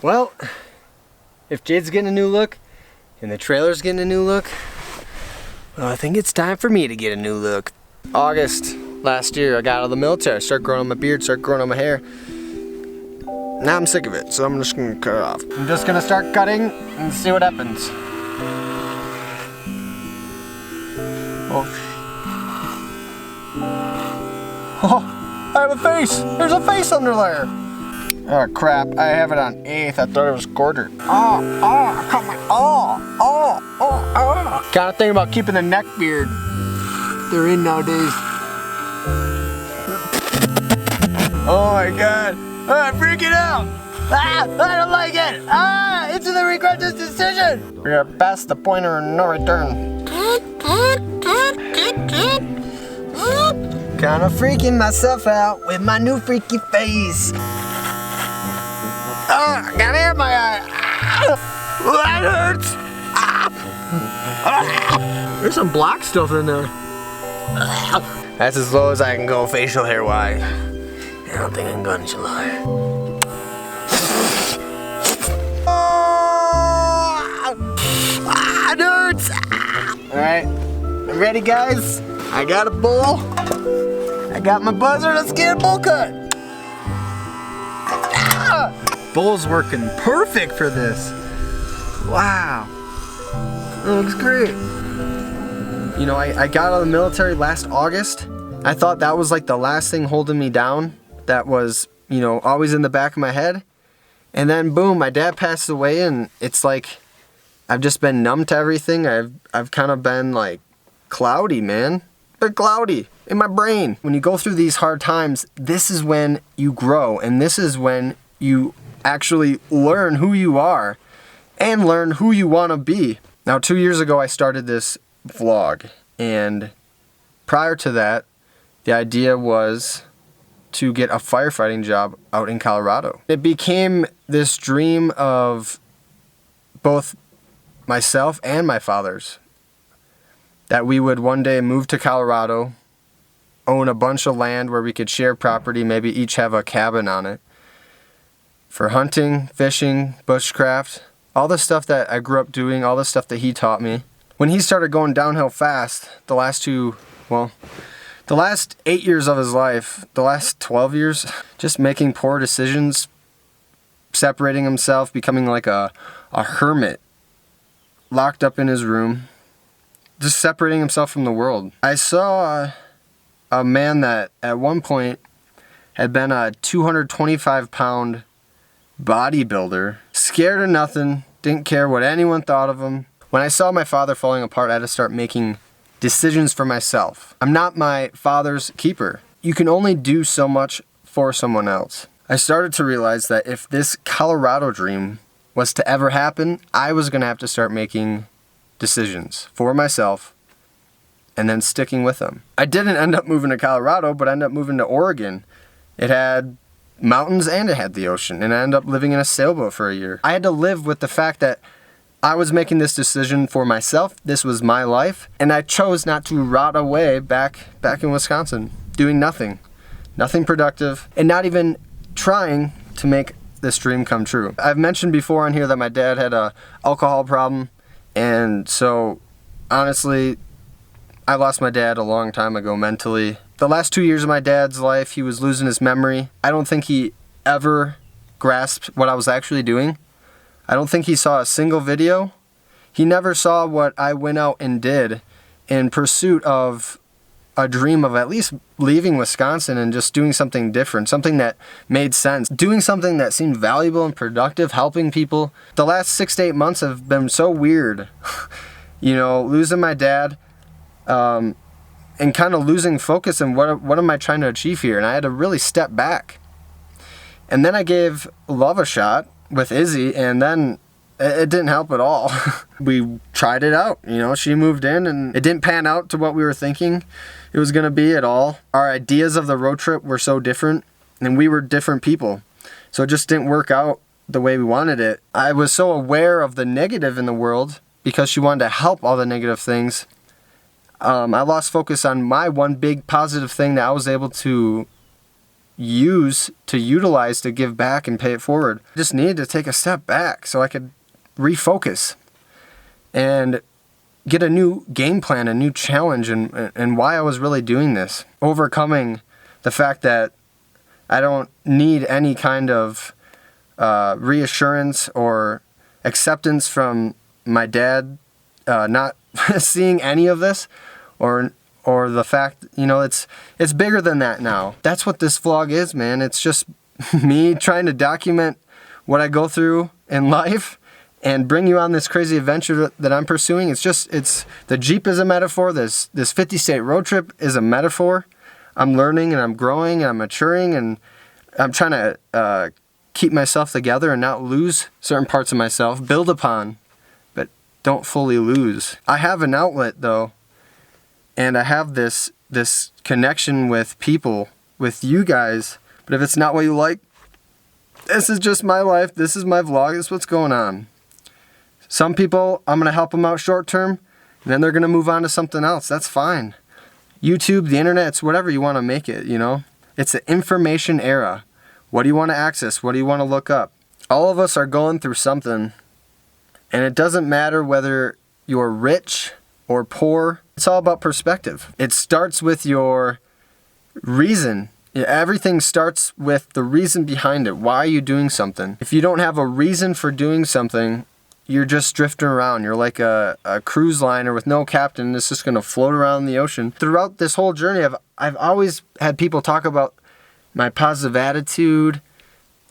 Well, if Jade's getting a new look and the trailer's getting a new look, well, I think it's time for me to get a new look. August last year, I got out of the military. I started growing on my beard, started growing on my hair. Now I'm sick of it, so I'm just gonna cut it off. I'm just gonna start cutting and see what happens. Oh, I have a face! There's a face under there! Oh crap, I have it on 8th. I thought it was quarter. Come on. Gotta think about keeping the neck beard. They're in nowadays. Oh my god. I'm freaking out. I don't like it. It's gonna regret this decision. We're gonna pass the pointer and no return. Kinda freaking myself out with my new freaky face. I got hair in my eye. That hurts. There's some black stuff in there. That's as low as I can go facial hair wise. I don't think I'm going to lie. It hurts. Alright, ready guys? I got a bowl. I got my buzzer. Let's get a bowl cut. Bowl's working perfect for this. Wow. That looks great. You know, I got out of the military last August. I thought that was like the last thing holding me down. That was, you know, always in the back of my head. And then boom, my dad passed away and it's like I've just been numb to everything. I've kind of been like cloudy, man. They're cloudy in my brain. When you go through these hard times, this is when you grow and this is when you actually learn who you are and learn who you want to be. Now, 2 years ago, I started this vlog, and prior to that, the idea was to get a firefighting job out in Colorado. It became this dream of both myself and my father's, that we would one day move to Colorado, own a bunch of land where we could share property, maybe each have a cabin on it, for hunting, fishing, bushcraft, all the stuff that I grew up doing, all the stuff that he taught me. When he started going downhill fast, the last 8 years of his life, the last 12 years, just making poor decisions, separating himself, becoming like a hermit, locked up in his room, just separating himself from the world. I saw a man that at one point had been a 225-pound bodybuilder, scared of nothing, didn't care what anyone thought of him. When I saw my father falling apart, I had to start making decisions for myself. I'm not my father's keeper. You can only do so much for someone else. I started to realize that if this Colorado dream was to ever happen, I was going to have to start making decisions for myself and then sticking with them. I didn't end up moving to Colorado, but I ended up moving to Oregon. It had mountains and it had the ocean, and I ended up living in a sailboat for a year. I had to live with the fact that I was making this decision for myself. This was my life, and I chose not to rot away back in Wisconsin, doing nothing productive, and not even trying to make this dream come true. I've mentioned before on here that my dad had a alcohol problem, and so honestly, I lost my dad a long time ago mentally. The last 2 years of my dad's life, he was losing his memory. I don't think he ever grasped what I was actually doing. I don't think he saw a single video. He never saw what I went out and did in pursuit of a dream of at least leaving Wisconsin and just doing something different, something that made sense, doing something that seemed valuable and productive, helping people. The last 6 to 8 months have been so weird. You know, losing my dad, and kind of losing focus on what am I trying to achieve here, and I had to really step back. And then I gave love a shot with Izzy, and then it didn't help at all. We tried it out, you know, she moved in, and it didn't pan out to what we were thinking it was going to be at all. Our ideas of the road trip were so different, and we were different people, so it just didn't work out the way we wanted it. I was so aware of the negative in the world because she wanted to help all the negative things. I lost focus on my one big positive thing that I was able to utilize to give back and pay it forward. I just needed to take a step back so I could refocus and get a new game plan, a new challenge, and why I was really doing this. Overcoming the fact that I don't need any kind of reassurance or acceptance from my dad, not seeing any of this, or the fact, it's bigger than that now. That's what this vlog is, man. It's just me trying to document what I go through in life and bring you on this crazy adventure that I'm pursuing. It's the Jeep is a metaphor. This 50-state road trip is a metaphor. I'm learning and I'm growing and I'm maturing, and I'm trying to keep myself together and not lose certain parts of myself. Build upon, but don't fully lose. I have an outlet though, and I have this connection with people, with you guys. But if it's not what you like, this is just my life. This is my vlog. This is what's going on. Some people, I'm going to help them out short term, and then they're going to move on to something else. That's fine. YouTube, the internet, it's whatever you want to make it, It's the information era. What do you want to access? What do you want to look up? All of us are going through something, and it doesn't matter whether you're rich or poor. It's all about perspective. It starts with your reason. Everything starts with the reason behind it. Why are you doing something? If you don't have a reason for doing something, you're just drifting around. You're like a cruise liner with no captain that's just going to float around the ocean. Throughout this whole journey, I've always had people talk about my positive attitude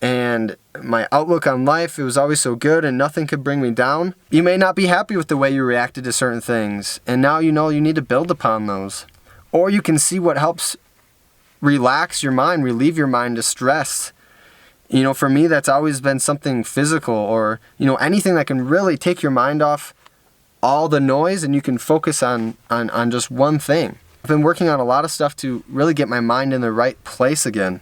and my outlook on life. It was always so good and nothing could bring me down. You may not be happy with the way you reacted to certain things, and now you know you need to build upon those. Or you can see what helps relax your mind, relieve your mind of stress. For me, that's always been something physical, or, anything that can really take your mind off all the noise and you can focus on just one thing. I've been working on a lot of stuff to really get my mind in the right place again.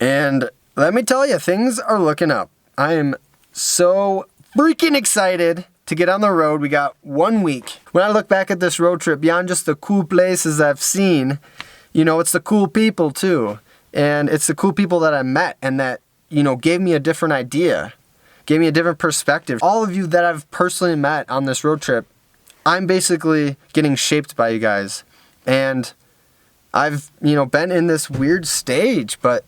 And let me tell you, things are looking up. I am so freaking excited to get on the road. We got 1 week. When I look back at this road trip, beyond just the cool places I've seen, it's the cool people too. And it's the cool people that I met and that, gave me a different idea, gave me a different perspective. All of you that I've personally met on this road trip, I'm basically getting shaped by you guys. And I've, been in this weird stage, but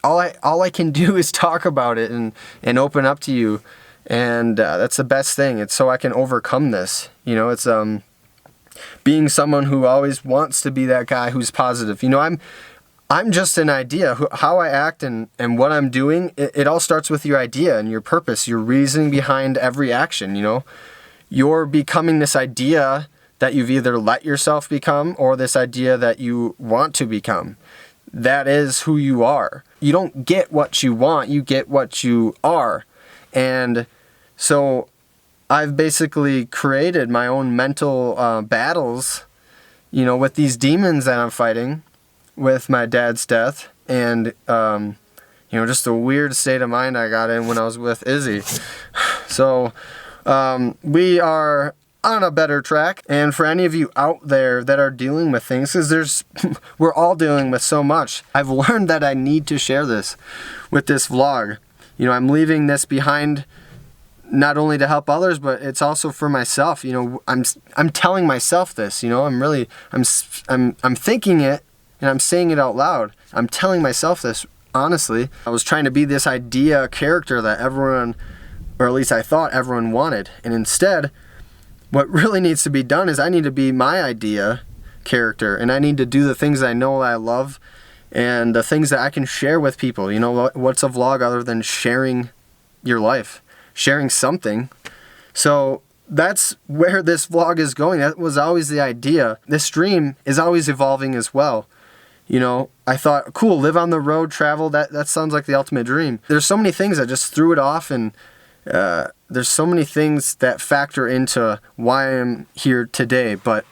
all I can do is talk about it and open up to you. And that's the best thing. It's so I can overcome this. It's being someone who always wants to be that guy who's positive. I'm just an idea. How I act and what I'm doing, it all starts with your idea and your purpose, your reasoning behind every action, You're becoming this idea that you've either let yourself become or this idea that you want to become. That is who you are. You don't get what you want, you get what you are. And so I've basically created my own mental battles, with these demons that I'm fighting with my dad's death and, just a weird state of mind I got in when I was with Izzy. So we are on a better track. And for any of you out there that are dealing with things, because we're all dealing with so much, I've learned that I need to share this with this vlog. I'm leaving this behind not only to help others, but it's also for myself. I'm telling myself this. I'm thinking it and I'm saying it out loud. I'm telling myself this honestly. I was trying to be this idea character that everyone, or at least I thought everyone wanted, and instead, what really needs to be done is I need to be my idea character, and I need to do the things I know I love and the things that I can share with people. What's a vlog other than sharing your life? Sharing something. So that's where this vlog is going. That was always the idea. This dream is always evolving as well. I thought, cool, live on the road, travel, that sounds like the ultimate dream. There's so many things I just threw it off, and there's so many things that factor into why I'm here today, but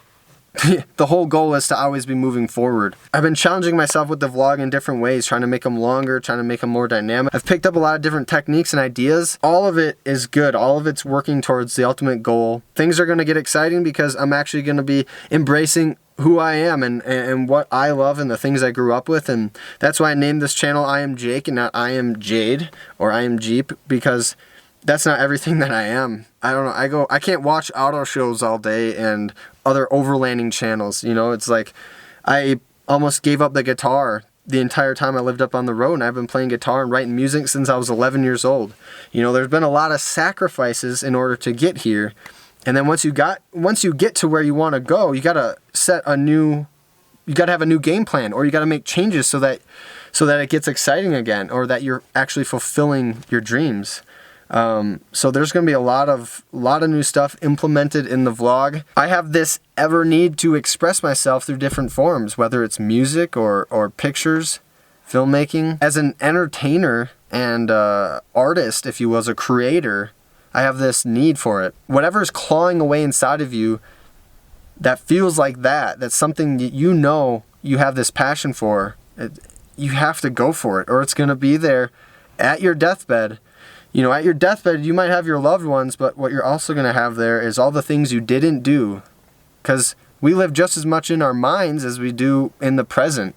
the whole goal is to always be moving forward. I've been challenging myself with the vlog in different ways, trying to make them longer, trying to make them more dynamic. I've picked up a lot of different techniques and ideas. All of it is good. All of it's working towards the ultimate goal. Things are going to get exciting because I'm actually going to be embracing who I am and what I love and the things I grew up with. And that's why I named this channel I Am Jake and not I Am Jade or I Am Jeep, because that's not everything that I am. I don't know. I can't watch auto shows all day and other overlanding channels. You know, it's like I almost gave up the guitar the entire time I lived up on the road, and I've been playing guitar and writing music since I was 11 years old. You know, there's been a lot of sacrifices in order to get here. And then once you get to where you want to go, you got to have a new game plan, or you got to make changes so that it gets exciting again, or that you're actually fulfilling your dreams. So there's going to be a lot of new stuff implemented in the vlog. I have this ever need to express myself through different forms, whether it's music or pictures, filmmaking. As an entertainer and artist, if you will, as a creator, I have this need for it. Whatever's clawing away inside of you that feels like that's something that you know you have this passion for, you have to go for it, or it's going to be there at your deathbed. You know, at your deathbed, you might have your loved ones, but what you're also going to have there is all the things you didn't do. Because we live just as much in our minds as we do in the present.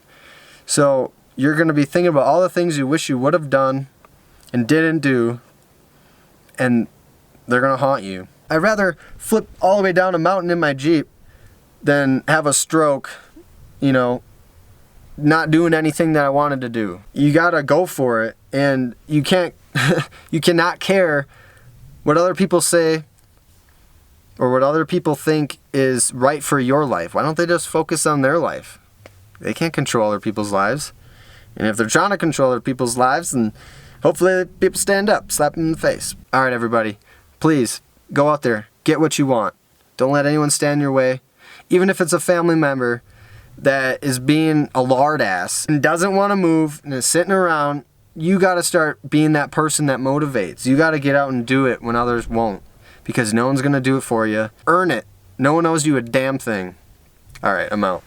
So you're going to be thinking about all the things you wish you would have done and didn't do, and they're going to haunt you. I'd rather flip all the way down a mountain in my Jeep than have a stroke, you know, not doing anything that I wanted to do. You got to go for it, and you cannot care what other people say or what other people think is right for your life. Why don't they just focus on their life? They can't control other people's lives. And if they're trying to control other people's lives, then hopefully people stand up, slap them in the face. All right, everybody, please go out there, get what you want. Don't let anyone stand in your way. Even if it's a family member that is being a lard ass and doesn't want to move and is sitting around, you got to start being that person that motivates. You got to get out and do it when others won't, because no one's going to do it for you. Earn it. No one owes you a damn thing. All right, I'm out.